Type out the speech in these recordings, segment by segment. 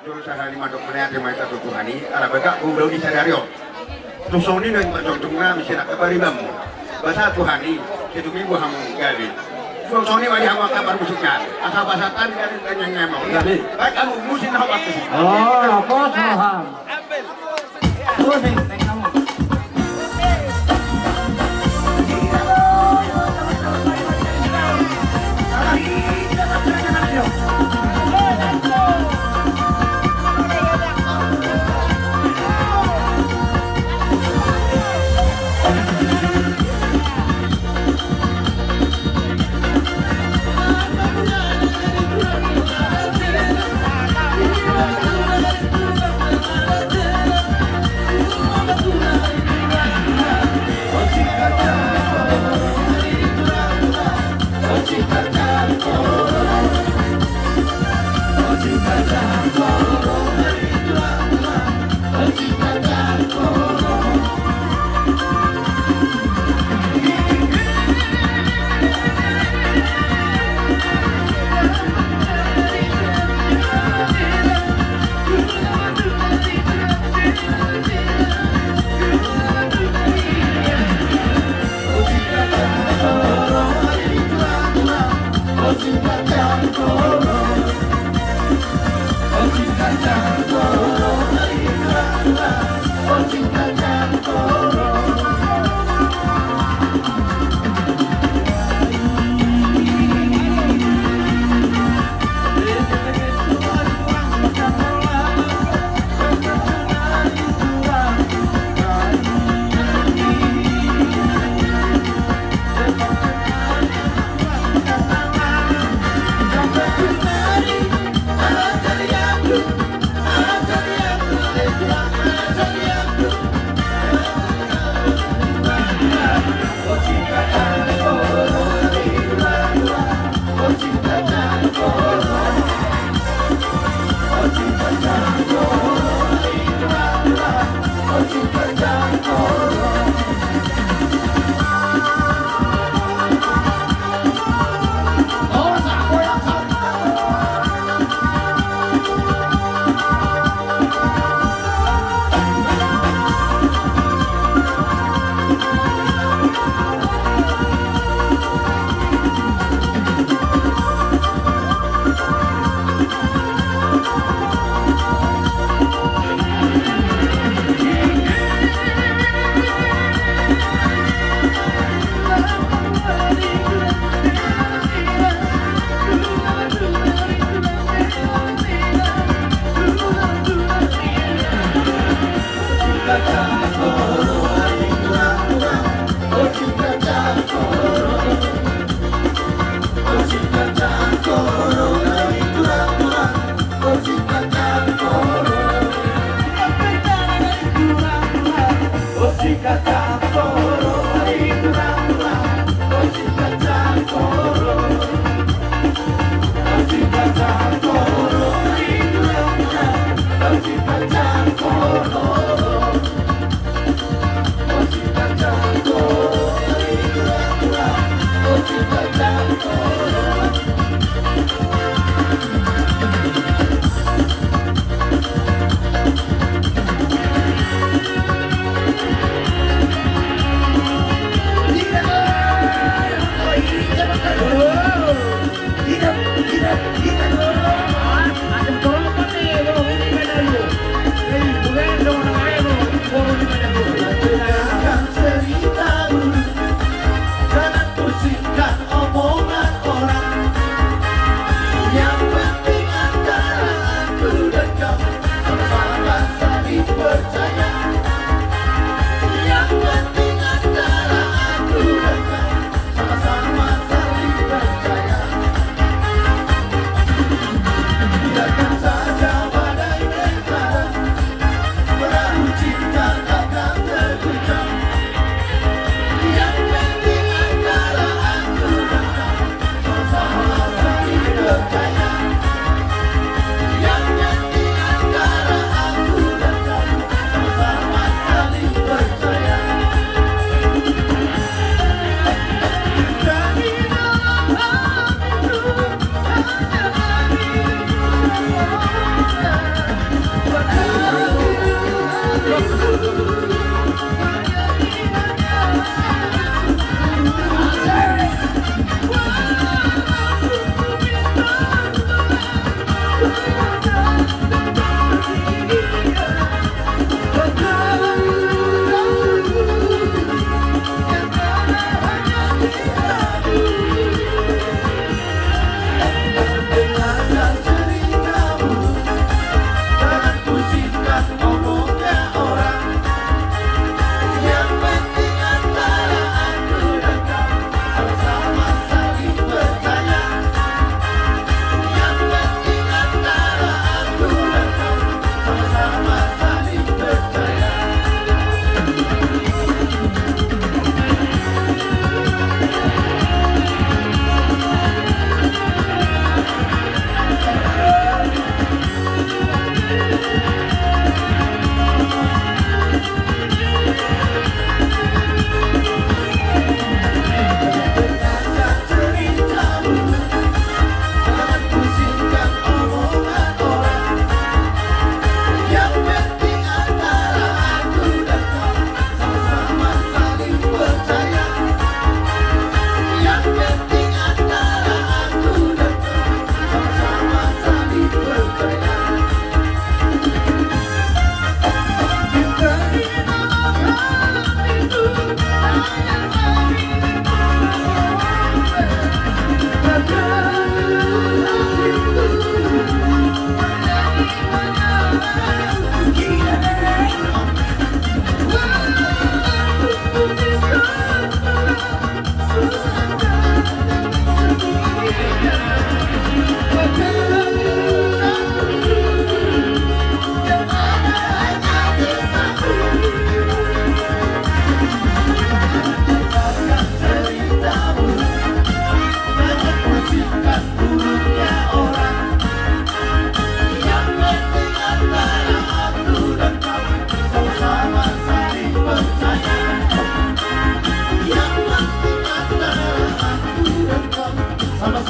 jurusan hari madok meneh ate maita tutuhani ala baga udah disadario tusoni dan berjongtungna misina kabarimam bahasa tuhani kedumi gua hamu gali tusoni wali hamu kabar musiknya asa basatan dari kanyang mau baik kamu musin hawa Oh, apa paham? Terus nih, kamu.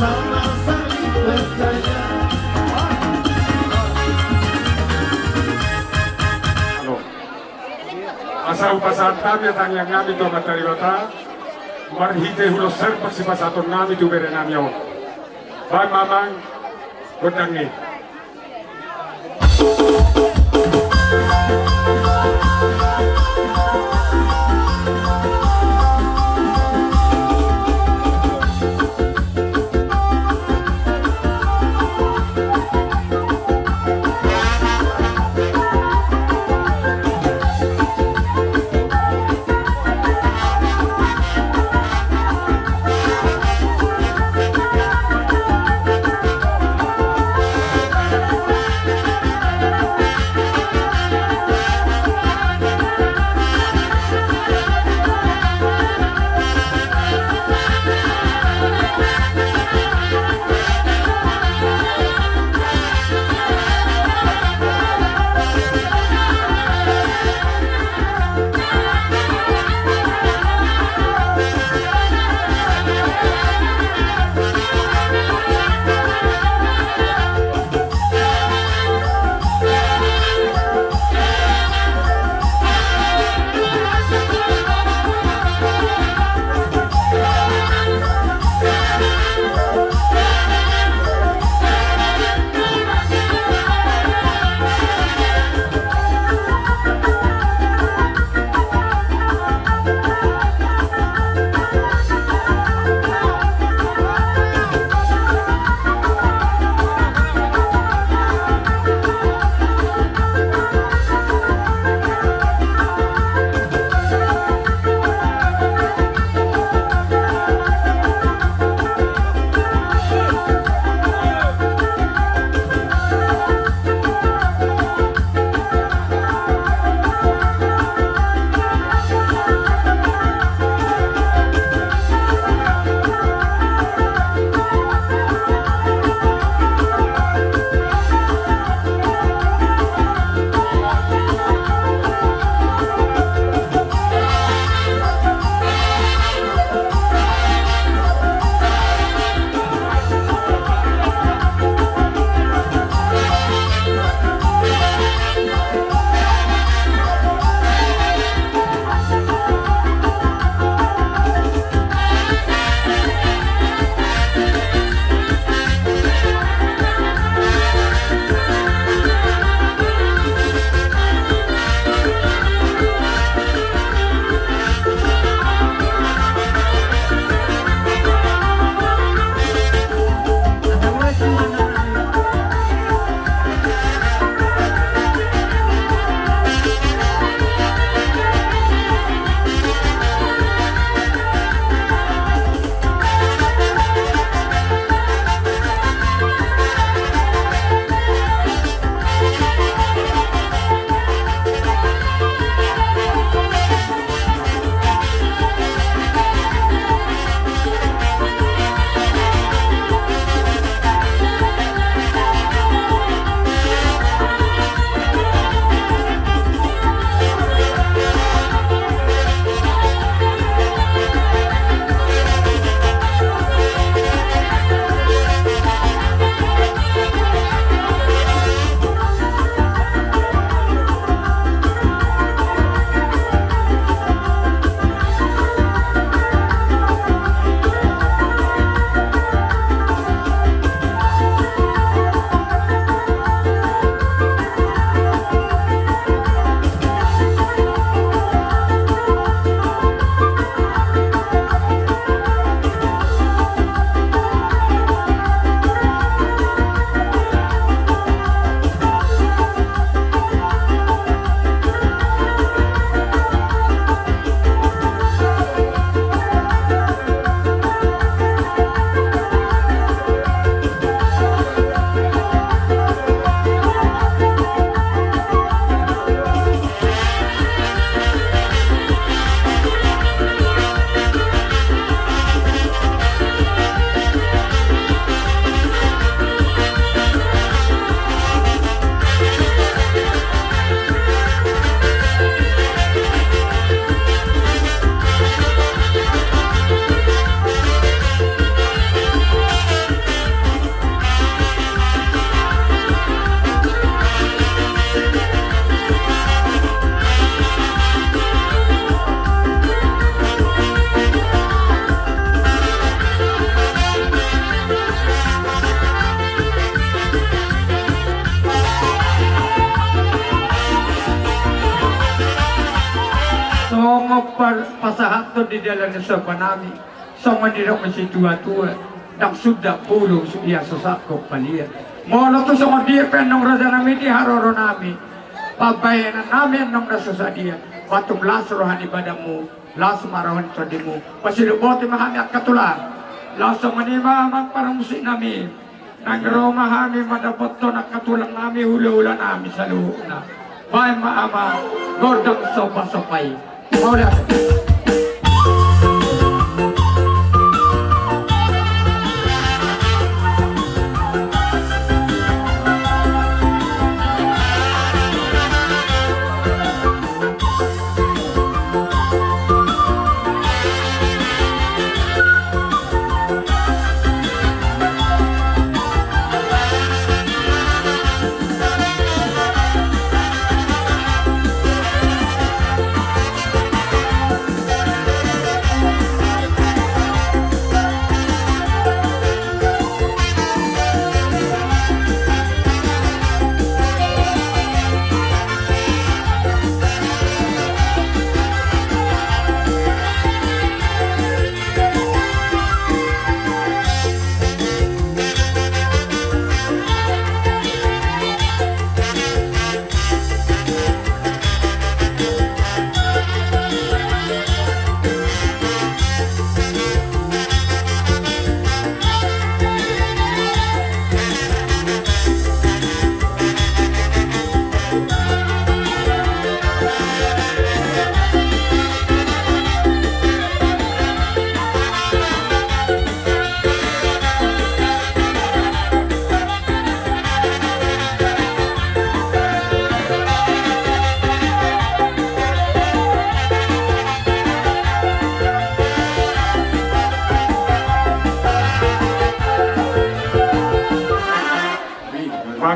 sama saling percaya. Halo. Asa upasan kami tanya ngami to matari bata. Marhite hulo serpak si pasaton ngami tu bere nami on. Bang mamang godang ni. pasahat to di dalam sa panami. Sa manira ko si tua-tua. Dang sudah pulo iya sasako palia. Molo to sa dia penong rada nami di haroro nami. Pabayanan namin nang nasasadia. Batum laso rohan ibadamu. Laso marawan tadimu. Pasilubote mahami at katula. Laso manima mang parang musik nami. Nagroma kami madapat to nakatulang nami hula-hula nami sa luho na. May maama, gordang sopa-sopay. Maula.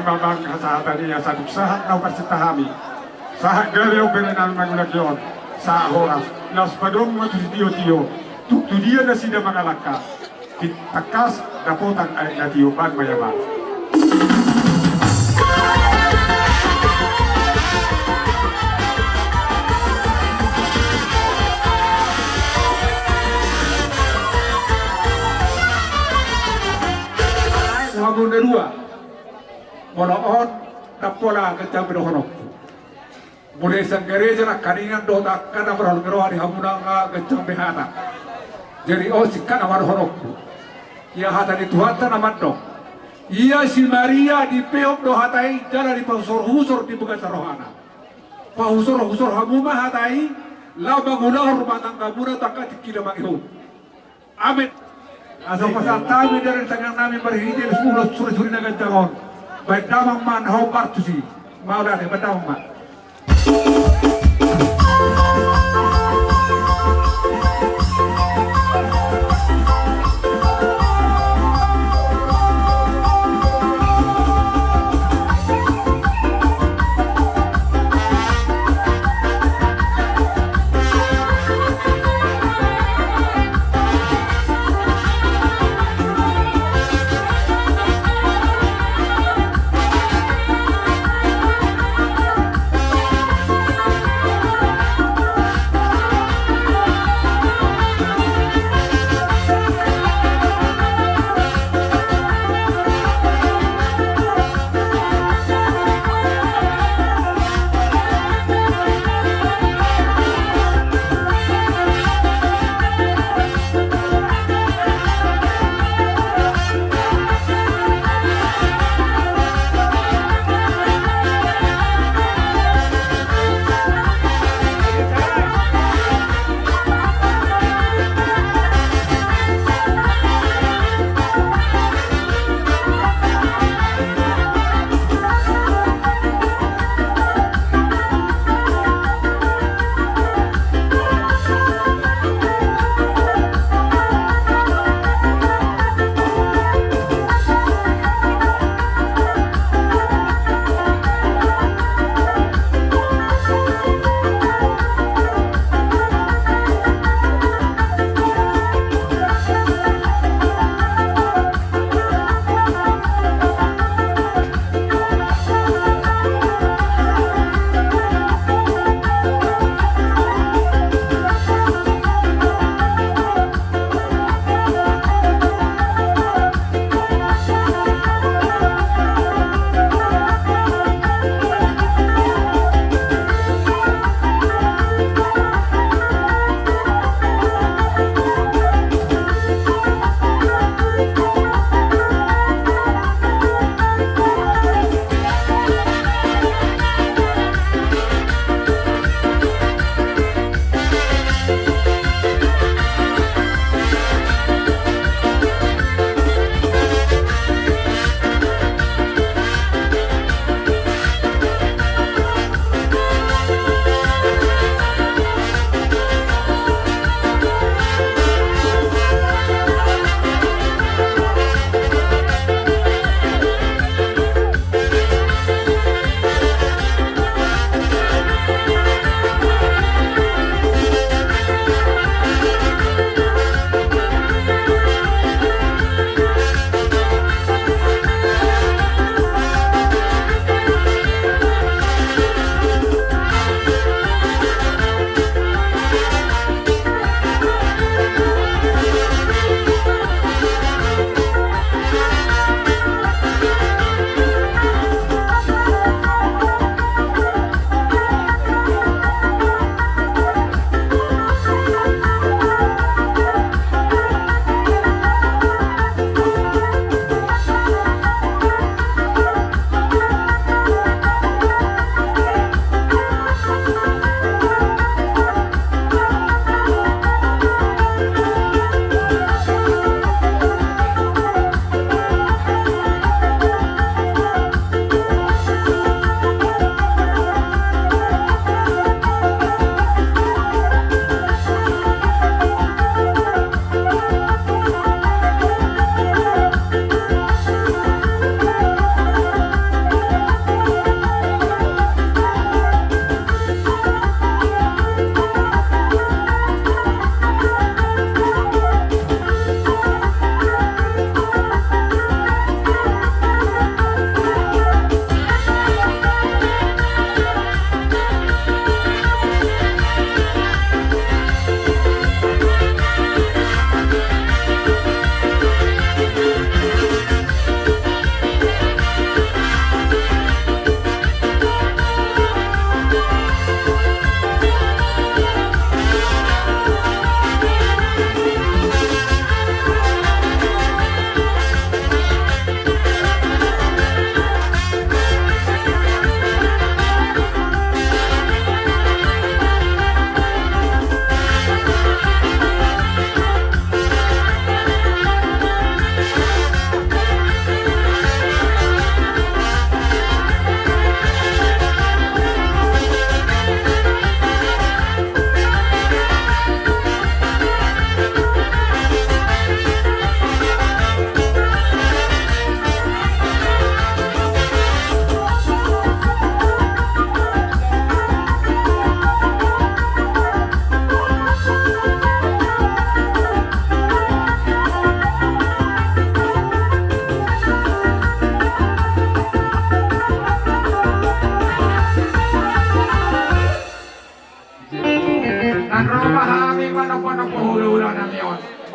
Mamang kasahatan niya sa duksahat na parsitahami. Sa galiw berenang magulagyon sa oras. Nas padong matutiyo-tiyo. Tutudiya na sila mga laka. Takas dapotan ay natiyupan mayaman. Namun dua. Monoon tapola kecam berohonok. Mulai sanggereja nak kaningan dota kana berhal berohani hamuna kecam behana. Jadi osik kana berhonok. Ia hata di Tuhan namat dok. Ia si Maria di peok do hatai jalan di pausor di bukan sarohana. Pausor hamuma hatai lau bangunah rumah tangga muna takat kila makihu. Amin. Asal pasal kami dari tangan kami berhijau sepuluh suri-suri naga jangon. Baik damang man hau partusi. Mau dah ni badamang man.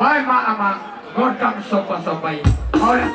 Baik ama godang sopa-sopai. Oleh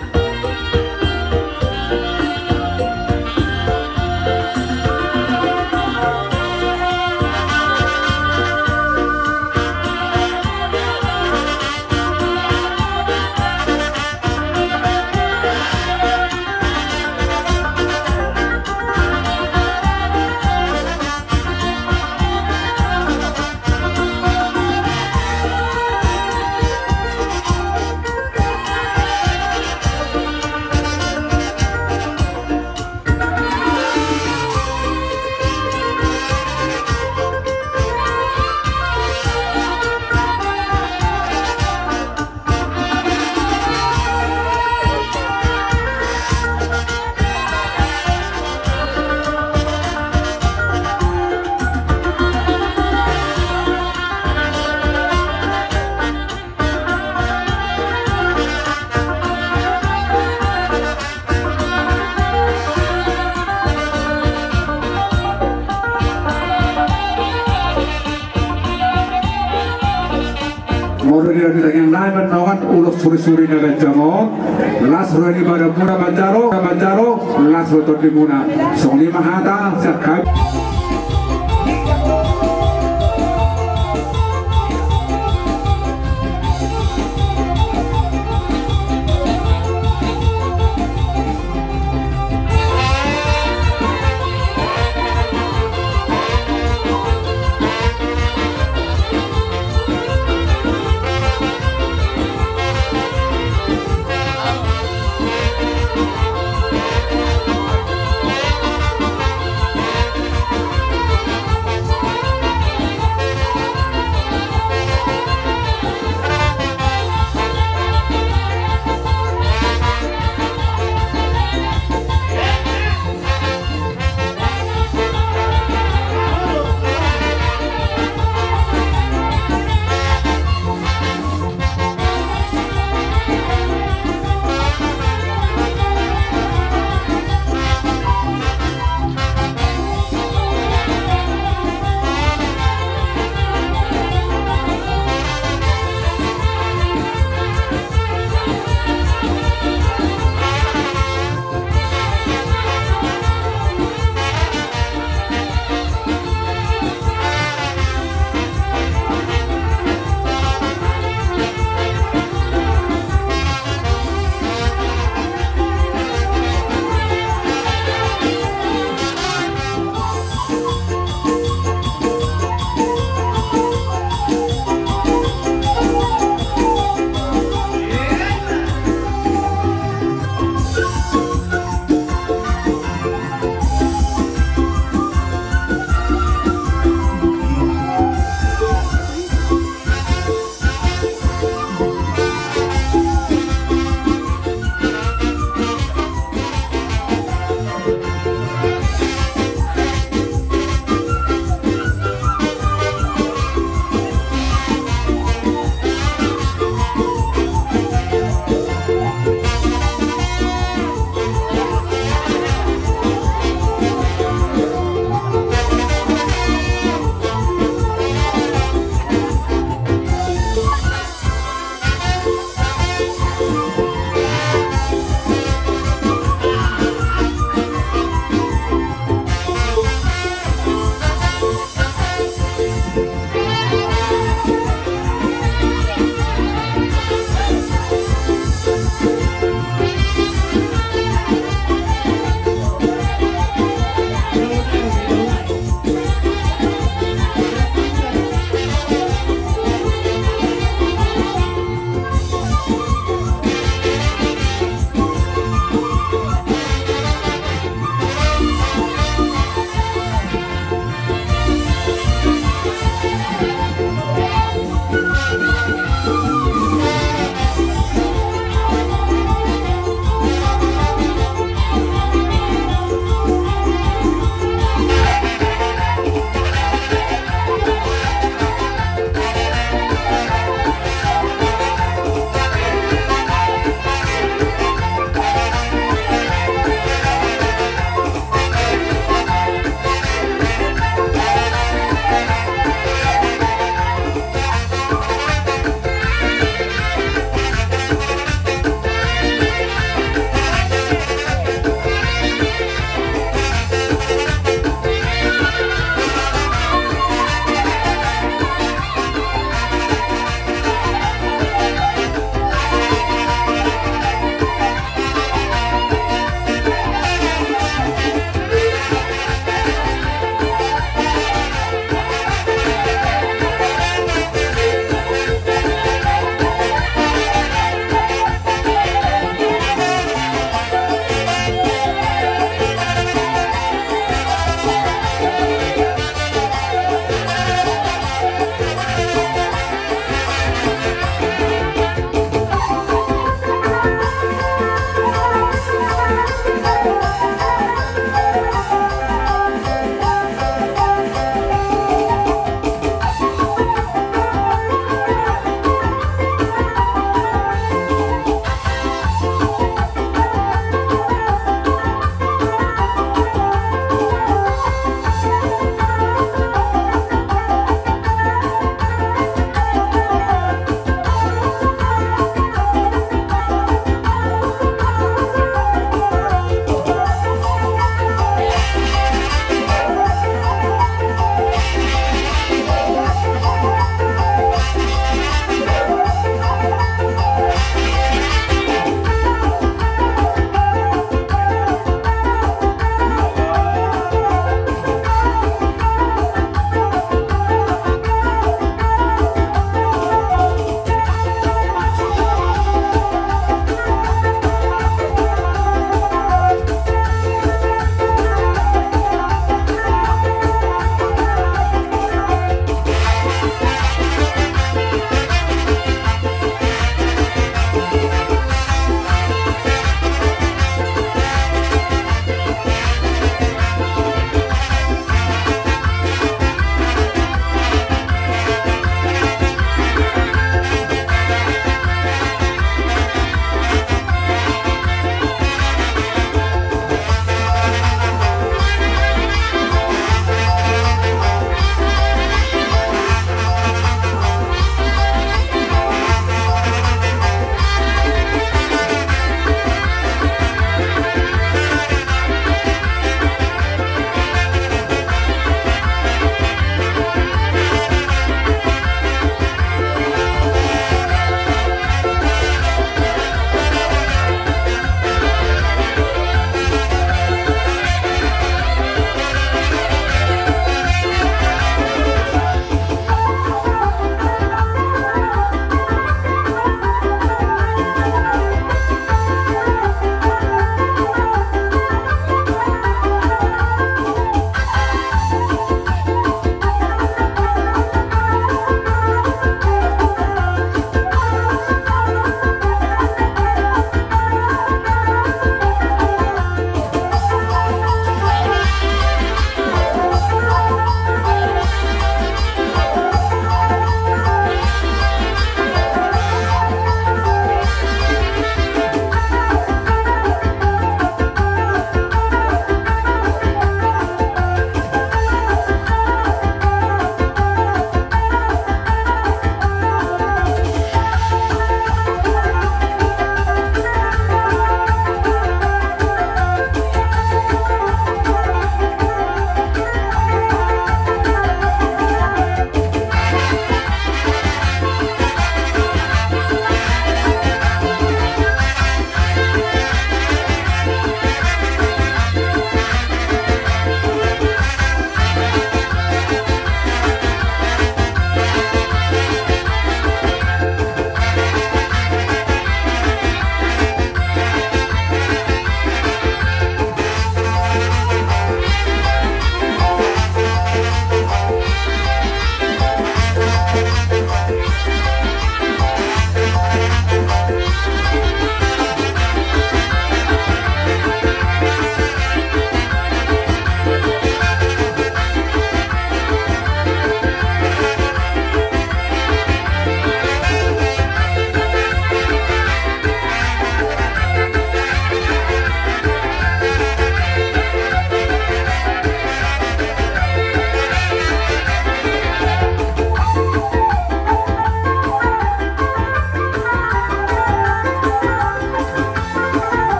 Moro di yang lain menawan uluk suri-suri naga jamo, las roni pada muna banjaro, las rotor di muna, songli mahata, sekai.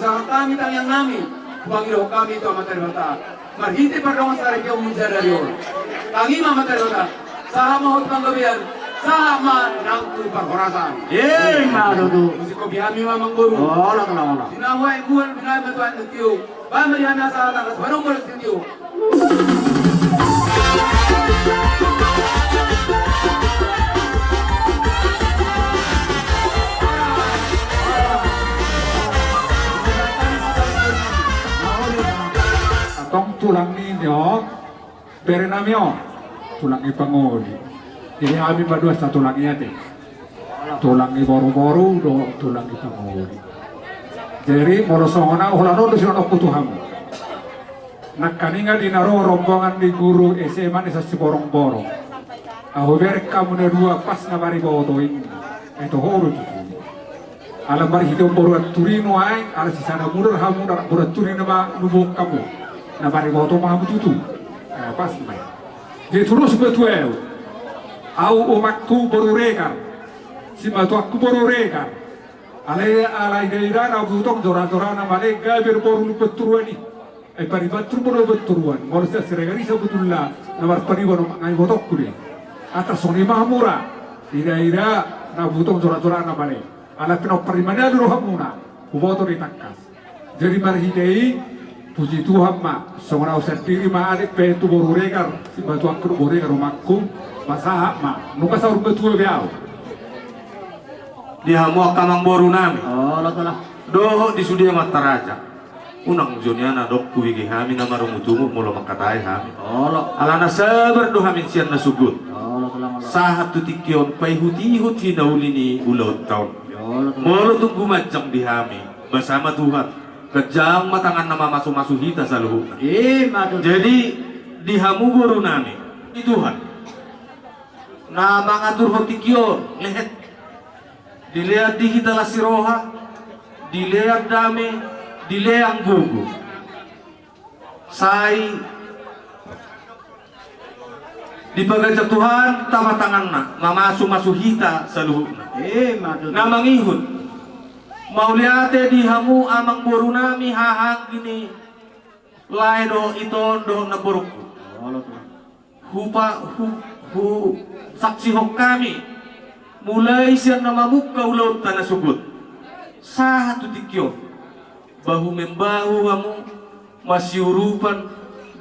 pasangan kami yang nami Bangiro kami itu amat terbatas marhite pardongan sa regiong Mindanao tangi amat terbatas sama hot panggabian sama nangku perhorasan Madudu. musiko bihami mamang guru Ola kala. sinawai kuan binay matuan nagtiyo ba marihami sa atas barong barong nagtiyo Atong tulang ninyo, bere namyo, tulang ipanguli. Jadi kami berdua satu tulang ate. Tulang boru-boru, do tulang ipanguli. Jadi morosongona ulano do sino kutuham. Nakaninga di naro rombongan di guru SMA ni sa borong-borong. Aku bere kamu na dua pas na bari boto ini. Itu horo itu. Alam bari hidup boruan turino ay, ala si sana murar hamu na boruan turino ba lubuk kamu. Na bari boto mah betutu. Pas mai. Jadi terus betul. Au umatku baru regar. Si matu aku baru regar. Alai gaira na butong dora-dora na male gabir baru beturuani. Pari betur baru beturuan. Mau saya seregari sebetulnya na bar pari baru ngai botok kuri. Atas soni mahmura. Ira-ira na butong dora-dora na male. Ala pino parimana dulu hamuna. Uboto ditakas. Jadi marhidei puji Tuhan mak. Semua sendiri mak adik petu baru regar. Si matu aku baru regar rumahku. Masaha mak. Nuka sahur betul biau. Di hamu kamang boru nami Ola kala. doho di sudia mataraja unang joniana dok kuwigi hami na marumutumu mulo makatai hami Ola. alana sabar do hamin sian na sugut Ola kala. sahat tutikyon pay huti-huti na uli ni ulod taon Ola kala. molo tunggu majang di hami bersama Tuhan kejang matangan nama masu-masu hita sa luhuk Madudu. jadi di hamu boru nami di Tuhan na mangatur hotikyon lehet dilihat di hita la siroha dilihat dame dilihat gugu sai di pagajak Tuhan tama tangan na mamasu-masu hita sa luhuk na Madudu. na mangihut mauliate di hamu amang boru nami hahang gini laido iton do na borukku Ola kala. hu saksi hok kami mulai siang nama muka ulau tanah sugut satu tikyo bahu membahu kamu masih urupan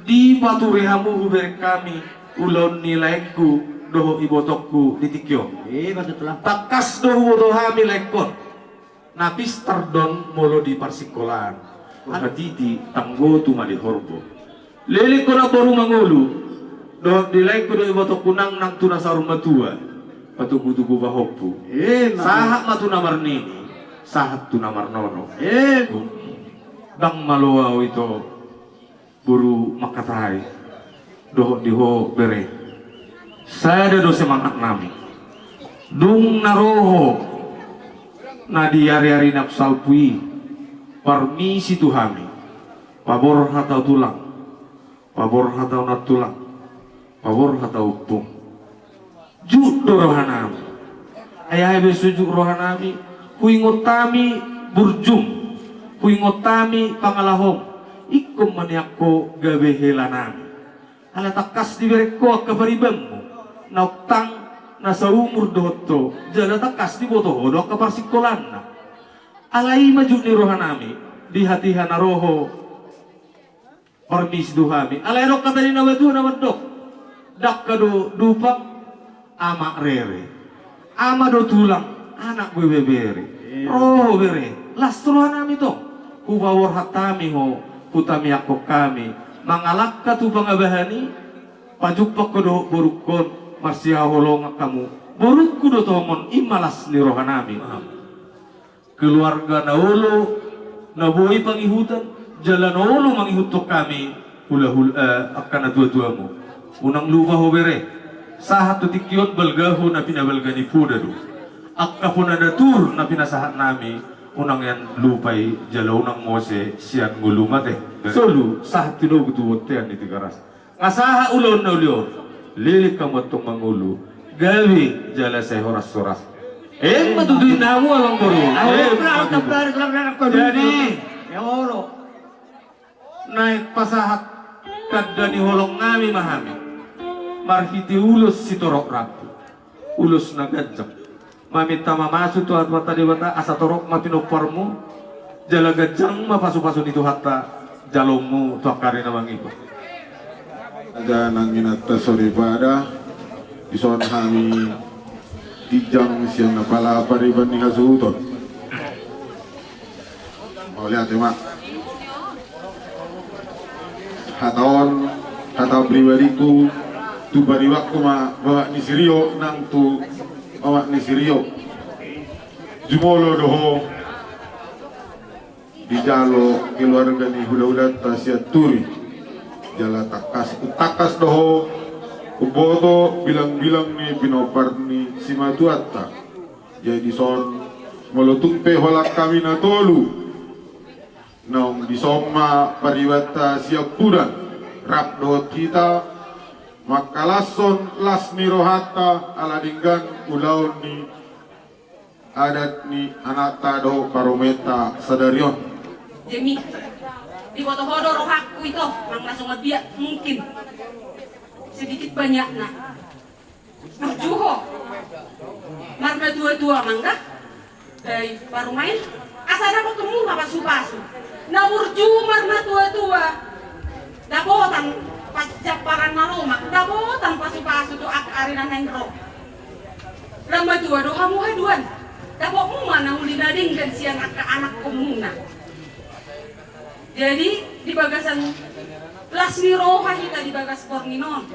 di paturi hamu huberi kami ulau nilaiku doho ibotokku di tikyo Madudu lah. takas doho doho hami lekot napis tardon molo di parsikolan hatiti tanggo tuma di horbo lelik ko na boru mangulu doho dilai ko do ibotokku nang tuna sarung matua patugu-tugu bahopu sahat matu namar nini sahat tu namar nono dang maluau itu buru makatai doh diho bere saya ada semangat nami dung naroho nadi ari-ari napsalpui permisi tuhami pabor hatau tulang pabor hatau natulang pabor hatau upung juk do rohanami ayah besujuk rohanami huingotami burjum huingotami pangalahom ikum maniakko gawe helanami ala takas dibereko kabaribammu nautang nasa umur doto jala takas di boto hodok ke parsikolanna alai maju ni rohanami di hati hana roho permis duhami alai rok kata di nawatu nawadok dak kado dupang ama rere ama do tulang anak bebere roh bere lastro nami to kubawor hatami ho kutami akok kami mangalak ka tu pangabahani pajuk pakodo borukon marsia holong kamu borukku do tomon imalas ni rohanami keluarga naolo naboi pangihutan jalan naolo mangihutok kami hula-hula akan dua-duamu unang lupa ho bere sahat tutikyon balgaho na pinabalgani pudado akka po na datur na pinasahat nami unang yan lupay jalaw ng Mose siyan ngulumate solo sahat tinugutuwot yan iti karas ngasaha ulon na ulyon lilik ka mo itong mangulo gawi jala sa horas-horas matutuin na mo ang baro jadi olo. naik pasahat kadda ni holong ngami mahami marhiti ulus si torok rapu ulus na gajak mamita mamasu tu hatwa tadi wata asa torok mapinoparmu jala gajang mapasu-pasu itu hatta jalongmu tu akari namang ibu ada nangin atas sore pada ison kami tijang siang napala pariban ni hasuton mau lihat ya mak hata pribadiku tu bariwakku ma bawa ni sirio nang tu bawa ni sirio jumolo doho di jalo keluarga ni hula-hula tasia turi jala takas doho uboto bilang-bilang ni pinopar ni simatuata jadi son molotumpe holak kami na tolu naung disoma pariwata siap puran rap dohot kita makalason las ni rohata aladinggan ulaun ni adat ni anata doho parometa sadarion Jemi di foto hodor rohakku itu mang langsung ngebiak mungkin sedikit banyak nah berjuho marna dua-dua mangga dari parumain asana ketemu apa supasu na burju marna dua-dua dapotan pajak paran naroma dapotan pasu-pasu tu arina nengro lama dua do kamu haduan dapok mana ulina dingkan siang anak komuna. Jadi di bagasan Lasmi Roha kita di bagas Porninon.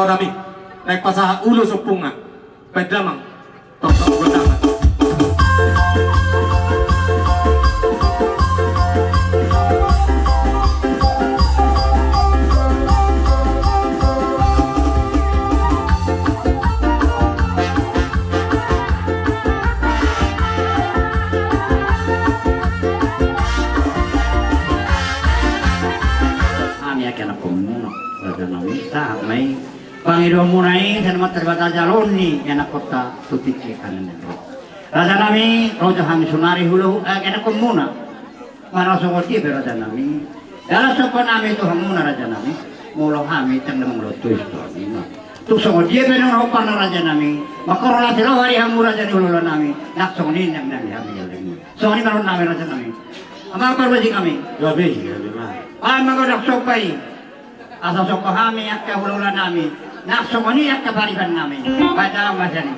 nami naik pasah ulo sepunga pedamang tok berdamang. Panginoon mo na sa naman terbatas jalon ni anak kota tutik kanan nito. Raja nami roja kami sunari hulu anak ko muna. Mana sungguh dia raja nami. Dalam sopan nami itu hamuna raja nami. Mula kami tengah melutu itu. Tu sungguh dia benar hopan raja nami. Makorola sila hari hamu raja ni hulu nami. Nak sungguh nami kami jalan. Sungguh maron nami raja nami. Apa perwajib kami? Ya beji ya memang. Magodak sopai. Asa sopa kami at kahululan nami. Naksumoni at kabariban namin. Pada ang masyan.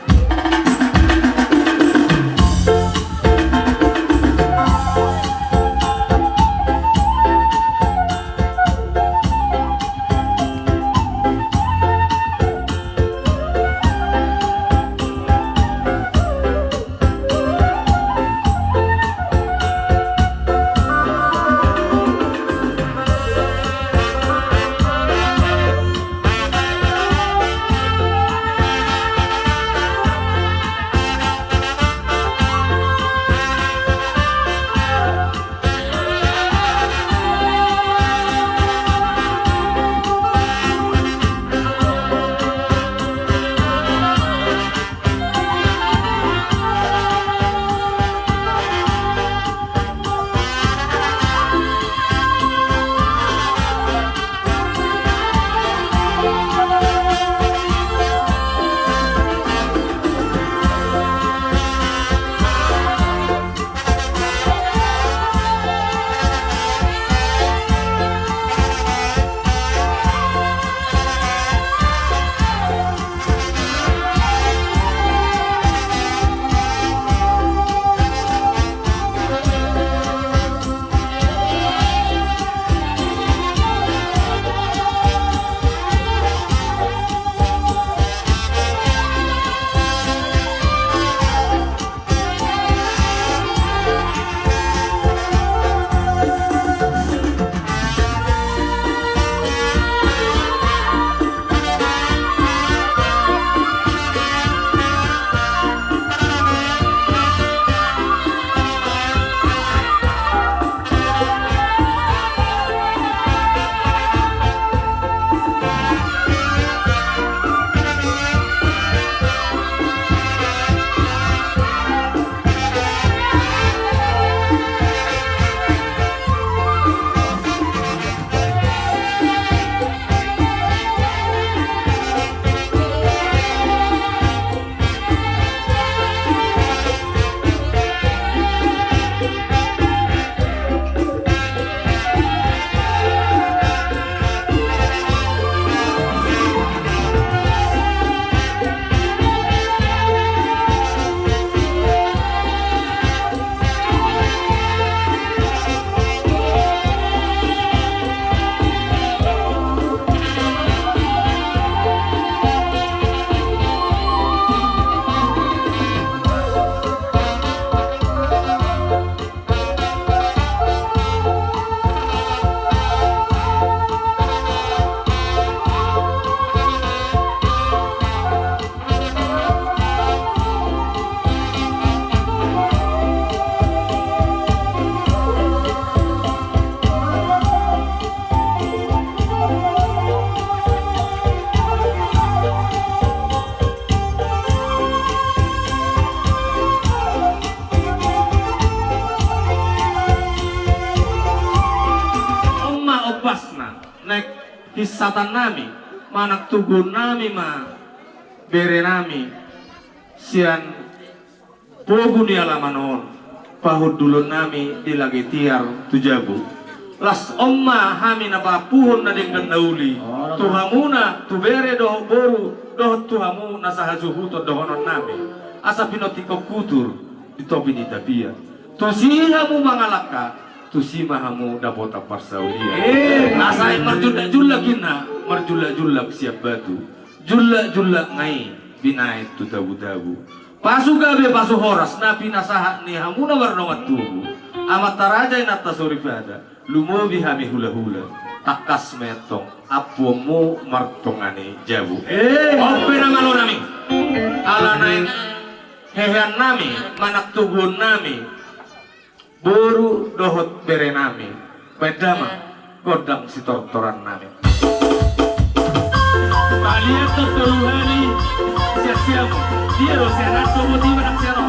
Kisatan nami, manak tugun nami ma bere nami sian pogu di alamanon pahud dulun nami di lagi tiar tujabu las omma hami na papuhon na ding gandauli tuhamuna tu bere doh boru doh tuhamu na sahajuhuto dohonon nami asa pinotiko kutur di topi di tapia tu sihamu mangalaka tu simahamu dapota parsaulia. Nasain marjulak-julak kina, marjulak-julak siap batu. Julla ngai binait tu dabu-dabu. Pasu gabe pasu horas napi nasaha ni hamuna warnongat tubu. Amat taraja inata surifada. Lumobi hami hula-hula. Takas metong apumu martongani jabu. Ope namalo nami. Ala naik hehean nami, manak tugun nami. Boru dohot bere nami. Pedama godang si tortoran nami. Kalian terturuhani siap-siap. Dia doseran motivo nak siapa?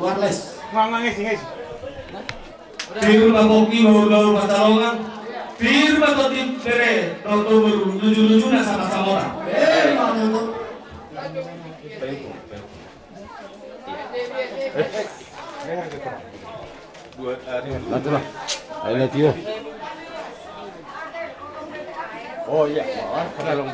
Wireless. Firma kopi baru Patalongan. Firma totim bere roto baru lucu na sama Samora. Oh iya,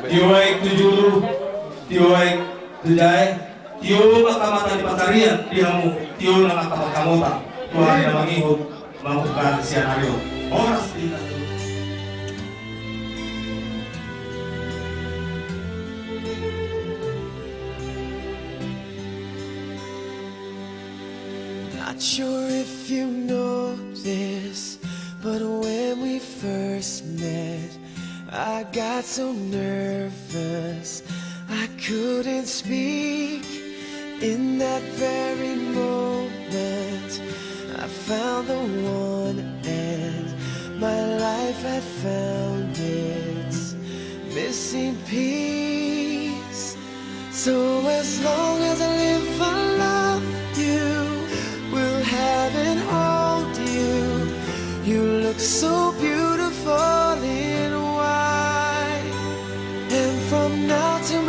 Tiwaik 70, tiwaik 7. Tio makamata di Patarian dihamu tio na kakamota tuhan na mangihot mamukan sianario oras di Not sure if you know this, but when we first met, I got so nervous I couldn't speak. In that very moment, I found the one, and my life had found its missing piece. So as long as I live, I love you, will have and hold you. You look so beautiful in white, and from now to